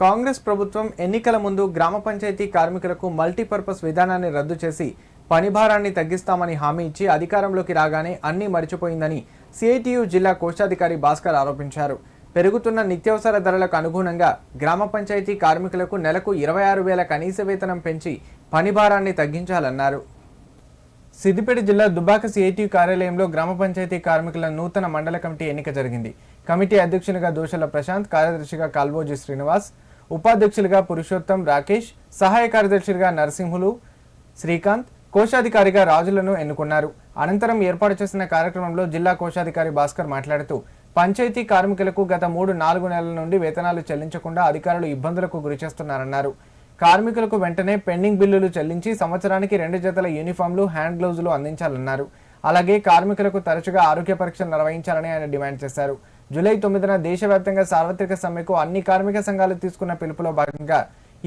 కాంగ్రెస్ ప్రభుత్వం ఎన్నికల ముందు గ్రామ పంచాయతీ కార్మికులకు మల్టీపర్పస్ విధానాన్ని రద్దు చేసి పనిభారాన్ని తగ్గిస్తామని హామీ ఇచ్చి అధికారంలోకి రాగానే అన్నీ మర్చిపోయిందని సిఐటియు జిల్లా కోశాధికారి భాస్కర్ ఆరోపించారు. పెరుగుతున్న నిత్యావసర ధరలకు అనుగుణంగా గ్రామ పంచాయతీ కార్మికులకు నెలకు 26,000 కనీస వేతనం పెంచి పనిభారాన్ని తగ్గించాలన్నారు. సిద్దిపేట జిల్లా దుబ్బాక సిఐటియు కార్యాలయంలో గ్రామ పంచాయతీ కార్మికుల నూతన మండల కమిటీ ఎన్నిక జరిగింది. కమిటీ అధ్యక్షునిగా దోషల ప్రశాంత్, కార్యదర్శిగా కాల్వోజీ శ్రీనివాస్, ఉపాధ్యక్షులుగా పురుషోత్తం రాకేష్, సహాయ కార్యదర్శులుగా నరసింహులు శ్రీకాంత్, కోశాధికారిగా రాజులను ఎన్నుకున్నారు. అనంతరం ఏర్పాటు చేసిన కార్యక్రమంలో జిల్లా కోశాధికారి భాస్కర్ మాట్లాడుతూ పంచాయతీ కార్మికులకు గత 3-4 నెలల నుండి వేతనాలు చెల్లించకుండా అధికారులు ఇబ్బందులకు గురిచేస్తున్నారన్నారు. కార్మికులకు వెంటనే పెండింగ్ బిల్లులు చెల్లించి సంవత్సరానికి 2 జతల యూనిఫామ్లు, హ్యాండ్ గ్లౌజులు అందించాలన్నారు. అలాగే కార్మికులకు తరచుగా ఆరోగ్య పరీక్షలు నిర్వహించాలని ఆయన డిమాండ్ చేశారు. జూలై 9న దేశవ్యాప్తంగా సార్వత్రిక సమ్మెకు అన్ని కార్మిక సంఘాలు తీసుకున్న పిలుపులో భాగంగా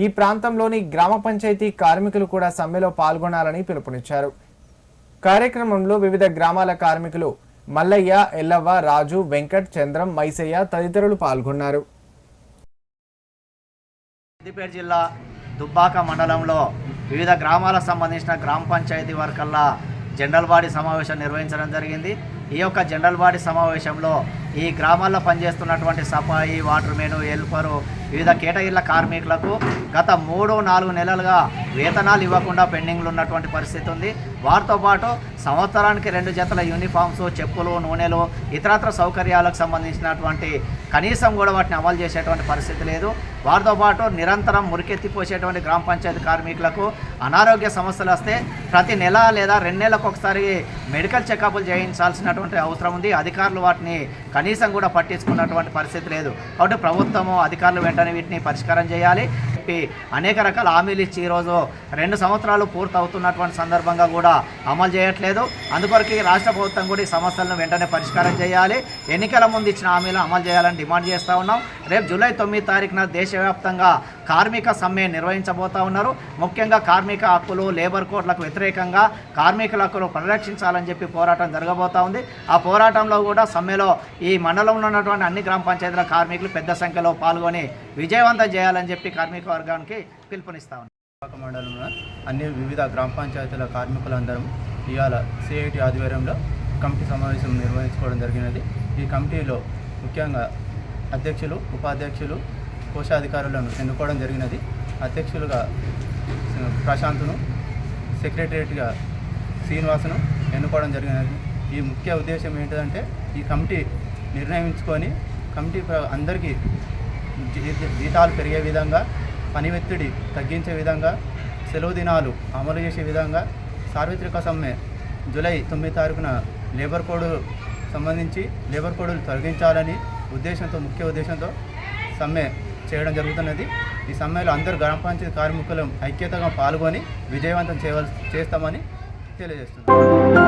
ఈ ప్రాంతంలోని గ్రామ పంచాయతీ కార్మికులు కూడా సమ్మెలో పాల్గొనాలని పిలుపునిచ్చారు. కార్యక్రమంలో వివిధ గ్రామాల కార్మికులు మల్లయ్య, ఎల్లవ్వ, రాజు, వెంకట్, చంద్రం, మైసయ్య తదితరులు పాల్గొన్నారు. సిద్దిపేట జిల్లా దుబ్బాక మండలంలో వివిధ గ్రామాలకు సంబంధించిన గ్రామ పంచాయతీ వర్కర్ల జనరల్ బాడీ సమావేశం నిర్వహించడం జరిగింది. ఈ యొక్క జనరల్ బాడీ సమావేశంలో ఈ గ్రామాల్లో పనిచేస్తున్నటువంటి సఫాయి, వాటర్ మెను, హెల్పరు, వివిధ కేటగిరీల కార్మికులకు గత 3-4 నెలలుగా వేతనాలు ఇవ్వకుండా పెండింగ్లు ఉన్నటువంటి పరిస్థితి ఉంది. వారితో పాటు సంవత్సరానికి 2 జతల యూనిఫామ్స్, చెప్పులు, నూనెలు, ఇతరత్ర సౌకర్యాలకు సంబంధించినటువంటి కనీసం కూడా వాటిని అమలు చేసేటువంటి పరిస్థితి లేదు. వారితో పాటు నిరంతరం మురికెత్తిపోసేటువంటి గ్రామ పంచాయతీ కార్మికులకు అనారోగ్య సమస్యలు వస్తే ప్రతి నెల లేదా 2 నెలలకు ఒకసారి మెడికల్ చెకప్లు చేయించాల్సినటువంటి అవసరం ఉంది. అధికారులు వాటిని కనీసం కూడా పట్టించుకున్నటువంటి పరిస్థితి లేదు. కాబట్టి ప్రభుత్వము, అధికారులు వెంటనే వీటిని పరిష్కారం చేయాలి. అనేక రకాల హామీలు ఇచ్చి ఈరోజు 2 సంవత్సరాలు పూర్తి అవుతున్నటువంటి సందర్భంగా కూడా అమలు చేయట్లేదు. అందుకొరకు రాష్ట్ర ప్రభుత్వం కూడా ఈ సమస్యలను వెంటనే పరిష్కారం చేయాలి. ఎన్నికల ముందు ఇచ్చిన హామీలను అమలు చేయాలని డిమాండ్ చేస్తూ ఉన్నాం. రేపు జూలై 9 తారీఖున దేశవ్యాప్తంగా కార్మిక సమ్మె నిర్వహించబోతూ ఉన్నారు. ముఖ్యంగా కార్మిక హక్కులు, లేబర్ కోడ్లకు వ్యతిరేకంగా కార్మికుల హక్కులు పరిరక్షించాలని చెప్పి పోరాటం జరగబోతూ ఉంది. ఆ పోరాటంలో కూడా సమ్మెలో ఈ మండలంలో ఉన్నటువంటి అన్ని గ్రామ పంచాయతీల కార్మికులు పెద్ద సంఖ్యలో పాల్గొని విజయవంతం చేయాలని చెప్పి కార్మిక వర్గానికి పిలుపునిస్తా ఉన్నాం. దుబ్బాక మండలంలో అన్ని వివిధ గ్రామ పంచాయతీల కార్మికులందరం ఇవాళ సిఐటి ఆధ్వర్యంలో కమిటీ సమావేశం నిర్వహించుకోవడం జరిగినది. ఈ కమిటీలో ముఖ్యంగా అధ్యక్షులు, ఉపాధ్యక్షులు, కోశాధికారులను ఎన్నుకోవడం జరిగినది. అధ్యక్షులుగా ప్రశాంత్ను, సెక్రటరియట్గా శ్రీనివాసును ఎన్నుకోవడం జరిగినది. ఈ ముఖ్య ఉద్దేశం ఏంటంటే ఈ కమిటీ నిర్ణయించుకొని కమిటీ అందరికీ జీతాలు పెరిగే విధంగా, పని ఒత్తిడి తగ్గించే విధంగా, సెలవు దినాలు అమలు చేసే విధంగా, సార్వత్రిక సమ్మె జూలై 9 తారీఖున లేబర్ కోడ్ సంబంధించి లేబర్ కోడ్లు తొలగించాలని ముఖ్య ఉద్దేశంతో సమ్మె చేయడం జరుగుతున్నది. ఈ సమ్మెలో అందరు గ్రామ పంచాయతీ కార్మికులు ఐక్యతగా పాల్గొని విజయవంతం చేస్తామని తెలియజేస్తున్నాం.